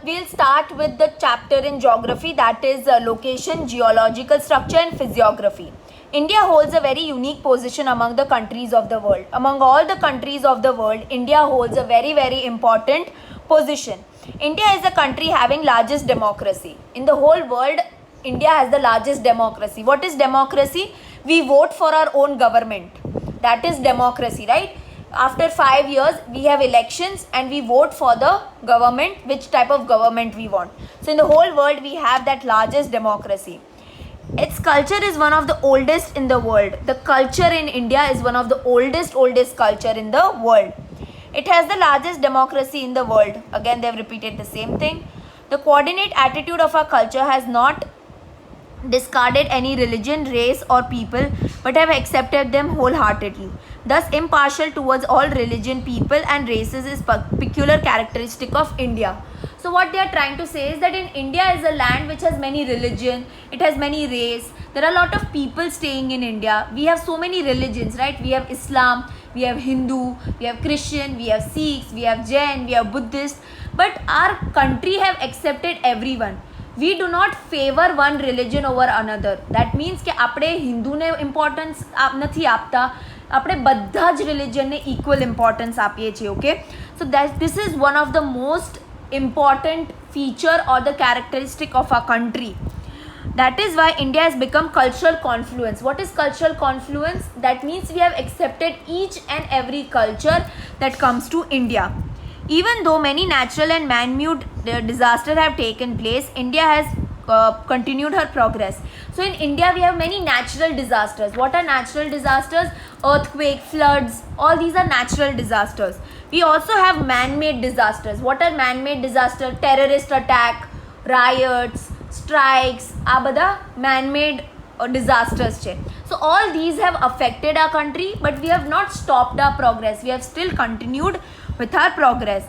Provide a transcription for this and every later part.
we'll start with the chapter in geography, that is location, geological structure and physiography. India holds a very unique position among the countries of the world. Among all the countries of the world, India holds a very important position. India is the country having largest democracy. In the whole world, India has the largest democracy. What is democracy? We vote for our own government. That is democracy, right? After 5 years, we have elections and we vote for the government, which type of government we want. So in the whole world, we have that largest democracy. Its culture is one of the oldest in the world. The culture in India is one of the oldest culture in the world. It has the largest democracy in the world. Again, they have repeated the same thing. The coordinate attitude of our culture has not discarded any religion, race or people, but have accepted them wholeheartedly. Thus, impartial towards all religion, people and races is peculiar characteristic of India. So what they are trying to say is that in India is a land which has many religion, it has many race, there are a lot of people staying in India. We have so many religions, right? We have Islam, we have Hindu, we have Christian, we have Sikhs, we have Jain, we have Buddhist, but our country have accepted everyone. We do not favor one religion over another. That means કે આપણે હિન્દુને importance નથી આપતા, આપણે બધા જ રિલિજનને equal importance આપીએ છીએ. Okay, so this is one of the most important feature or the characteristic of our country. That is why India has become cultural confluence. What is cultural confluence? That means we have accepted each and every culture that comes to India. Even though many natural and man-made disasters have taken place, India has continued her progress. So in India we have many natural disasters. What are natural disasters? Earthquake, floods, all these are natural disasters. We also have man-made disasters. What are man-made disasters? Terrorist attack, riots, strikes, આ બધા man-made disasters છે. So all these have affected our country, but we have not stopped our progress. We have still continued with our progress.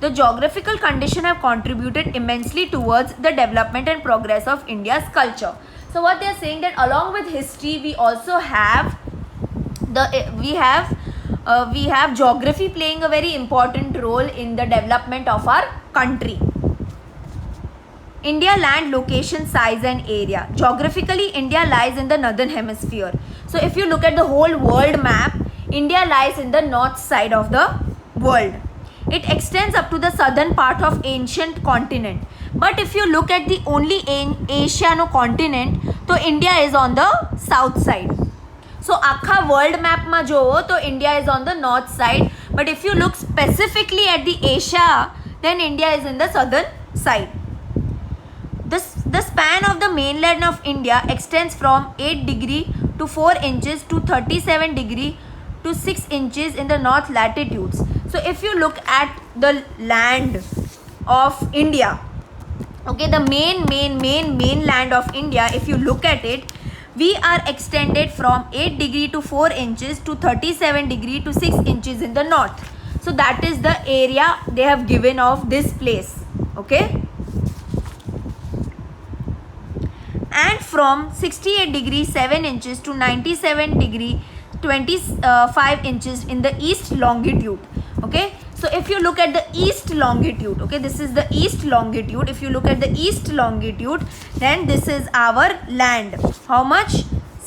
The geographical condition have contributed immensely towards the development and progress of India's culture. So what they are saying that along with history, we also have we have geography playing a very important role in the development of our country. India land location, size and area. Geographically, India lies in the northern hemisphere. So if you look at the whole world map, India lies in the north side of the world. It extends up to the southern part of ancient continent. But if you look at the only Asian continent, so India is on the south side. So આખા world map માં જોવો તો India is on the north side. But if you look specifically at the Asia, then India is in the southern side. The span of the mainland of India extends from 8 degree to 4 inches to 37 degree to 6 inches in the north latitudes. So if you look at the land of India, okay, the main land of India, if you look at it, we are extended from 8 degree to 4 inches to 37 degree to 6 inches in the north. So that is the area they have given of this place. Okay, and from 68 degree 7 inches to 97 degree 25 inches in the east longitude. Okay, so if you look at the east longitude, okay, this is the east longitude. If you look at the east longitude, then this is our land. How much?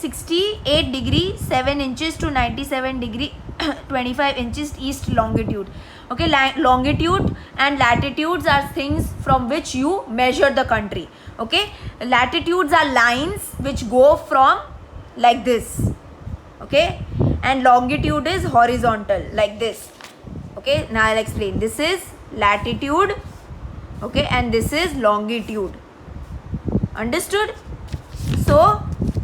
68 degree 7 inches to 97 degree 25 inches east longitude. Okay, longitude and latitudes are things from which you measure the country. Okay, latitudes are lines which go from like this. Okay, and longitude is horizontal like this. Okay, now I'll explain. This is latitude, okay, and this is longitude. Understood? So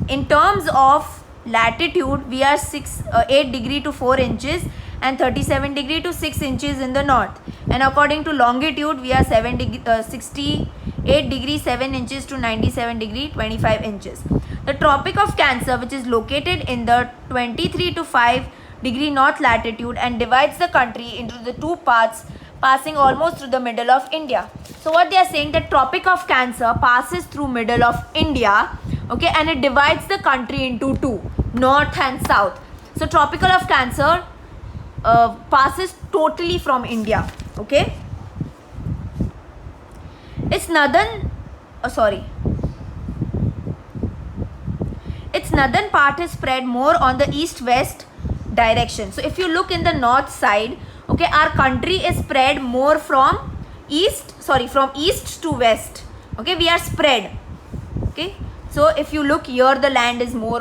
in terms of latitude, we are 8 degree to 4 inches and 37 degree to 6 inches in the north, and according to longitude we are 68 degree 7 inches to 97 degree 25 inches. The Tropic of Cancer, which is located in the 23 to 5 degree north latitude and divides the country into the two parts, passing almost through the middle of India. So what they are saying, that Tropic of Cancer passes through middle of India, okay, and it divides the country into two, north and south. So Tropical of Cancer passes totally from India. Okay, its northern its northern part is spread more on the east-west direction. So if you look in the north side, okay, our country is spread more from east to west. Okay, we are spread. Okay, so if you look here, the land is more.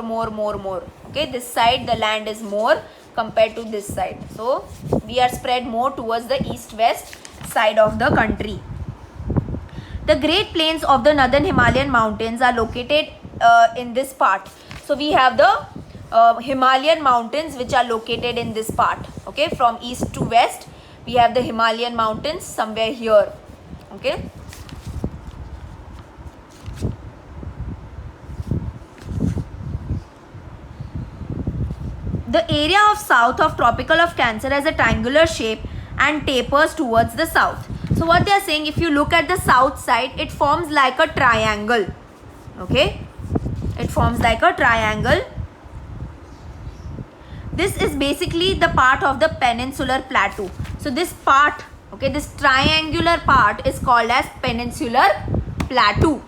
Okay, this side the land is more compared to this side. So we are spread more towards the east-west side of the country. The Great Plains of the Northern Himalayan mountains are located in this part. So we have the Himalayan mountains which are located in this part. Okay, from east to west we have the Himalayan mountains somewhere here. Okay. The area of south of tropical of Cancer has a triangular shape and tapers towards the south. So what they are saying, if you look at the south side, it forms like a triangle. Okay, it forms like a triangle. This is basically the part of the peninsular plateau. So this part, okay, this triangular part is called as peninsular plateau.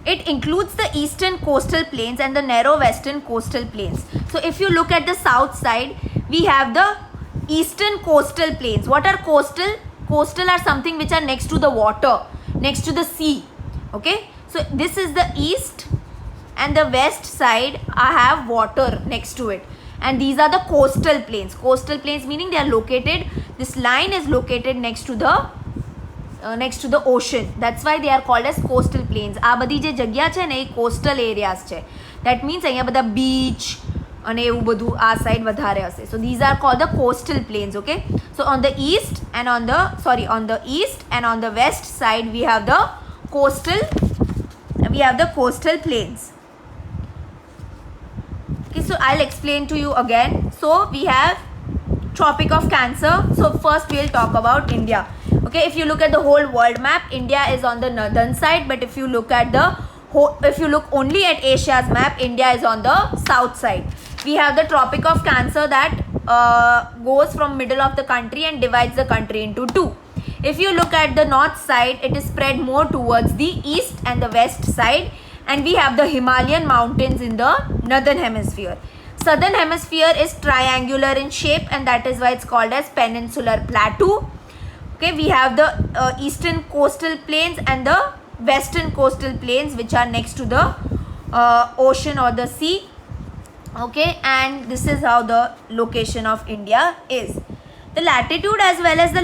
It includes the eastern coastal plains and the narrow western coastal plains. So if you look at the south side, we have the eastern coastal plains. What are coastal? Coastal are something which are next to the water, next to the sea. Okay, so this is the east, and the west side I have water next to it, and these are the coastal plains. Coastal plains meaning they are located, this line is located next to the ocean. That's why they are called as coastal plains. આ બધી જે જગ્યા છે ને એ coastal areas છે. That means અહીંયા બધા beach અને એવું બધું આ side વધારે હશે. So these are called the coastal plains. Okay, so on the east and on the west side we have the coastal plains. Okay, so I'll explain to you again. So we have Tropic of Cancer. So first we'll talk about India. Okay, if you look at the whole world map, India is on the northern side, but if you look only at Asia's map, India is on the south side. We have the Tropic of Cancer that goes from middle of the country and divides the country into two. If you look at the north side, it is spread more towards the east and the west side, and we have the Himalayan mountains in the northern hemisphere. Southern hemisphere is triangular in shape, and that is why it's called as peninsular plateau. Okay, we have the eastern coastal plains and the western coastal plains which are next to the ocean or the sea. Okay, and this is how the location of India is. The latitude as well as the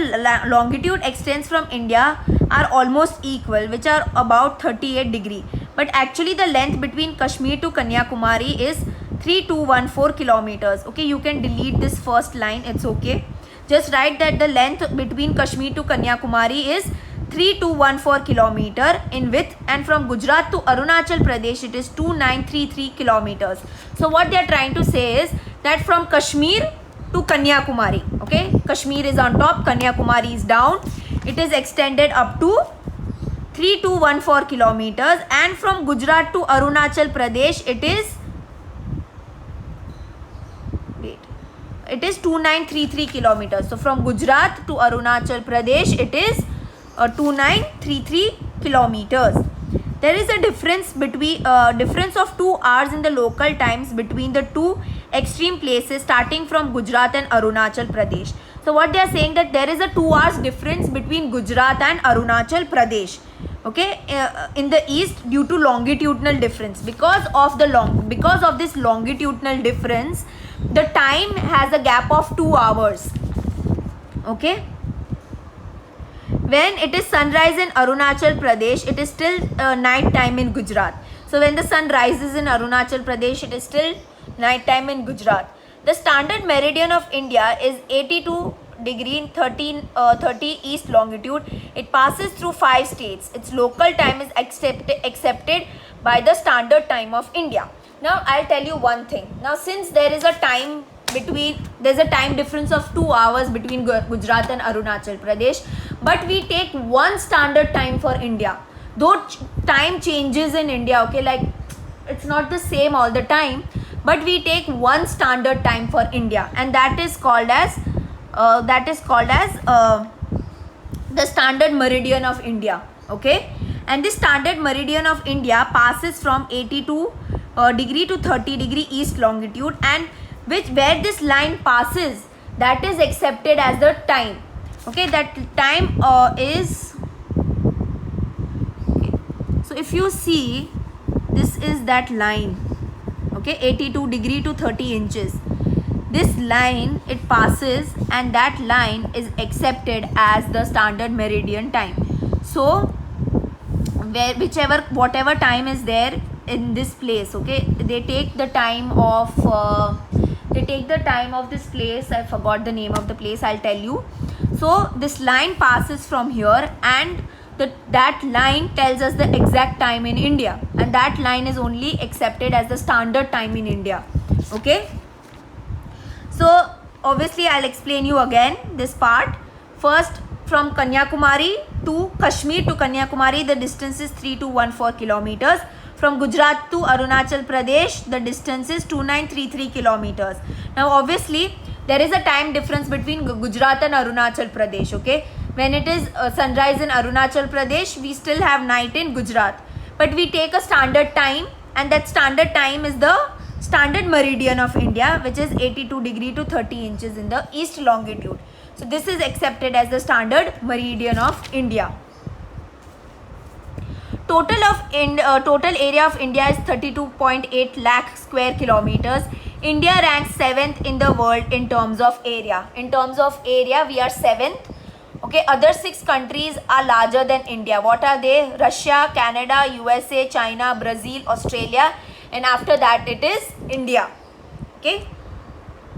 longitude extends from India are almost equal, which are about 38 degree. But actually the length between Kashmir to Kanyakumari is 3214 kilometers. Okay, you can delete this first line, it's okay. Just write that the length between Kashmir to Kanyakumari is 3214 kilometer in width, and from Gujarat to Arunachal Pradesh it is 2933 kilometers. So what they are trying to say is that from Kashmir to Kanyakumari, okay, Kashmir is on top, Kanyakumari is down, it is extended up to 3214 kilometers, and from Gujarat to Arunachal Pradesh it is 2933 kilometers. So from Gujarat to Arunachal Pradesh it is 2933 kilometers. There is a difference of 2 hours in the local times between the two extreme places starting from Gujarat and Arunachal Pradesh. So what they are saying that there is a 2 hours difference between Gujarat and Arunachal Pradesh. Okay, in the east due to longitudinal difference. Because of this longitudinal difference, the time has a gap of 2 hours. Okay, when it is sunrise in Arunachal Pradesh, it is still night time in Gujarat. So when the sun rises in Arunachal Pradesh, it is still night time in Gujarat. The standard meridian of India is 82 degree in 30 east longitude. It passes through 5 states. Its local time is accepted by the standard time of India. Now I'll tell you one thing. Now since there is a time difference of 2 hours between Gujarat and Arunachal Pradesh, but we take one standard time for India. Though time changes in India, okay, like it's not the same all the time, but we take one standard time for India, and that is called as the standard meridian of India. Okay, and this standard meridian of India passes from 82 degree to 30 degree east longitude, and where this line passes, that is accepted as the time. Okay, that time is okay. So if you see, this is that line. Okay, 82 degree to 30 inches. This line, it passes, and that line is accepted as the standard meridian time. So whatever time is there in this place, okay, they take the time of this place. I forgot the name of the place, I'll tell you. So this line passes from here, and that line tells us the exact time in India, and that line is only accepted as the standard time in India. Okay, so obviously I'll explain you again this part. First, from Kanyakumari to Kashmir to Kanyakumari, the distance is 3214 kilometers. From Gujarat to Arunachal Pradesh, the distance is 2933 kilometers. Now obviously there is a time difference between Gujarat and Arunachal Pradesh. Okay, when it is sunrise in Arunachal Pradesh, we still have night in Gujarat, but we take a standard time, and that standard time is the standard meridian of India, which is 82 degree to 30 inches in the east longitude. So this is accepted as the standard meridian of India. Total area of India is 32.8 lakh square kilometers. India ranks 7th in the world in terms of area. In terms of area, we are 7th. Okay, other 6 countries are larger than India. What are they? Russia, Canada, USA, China, Brazil, Australia, and after that it is India. Okay.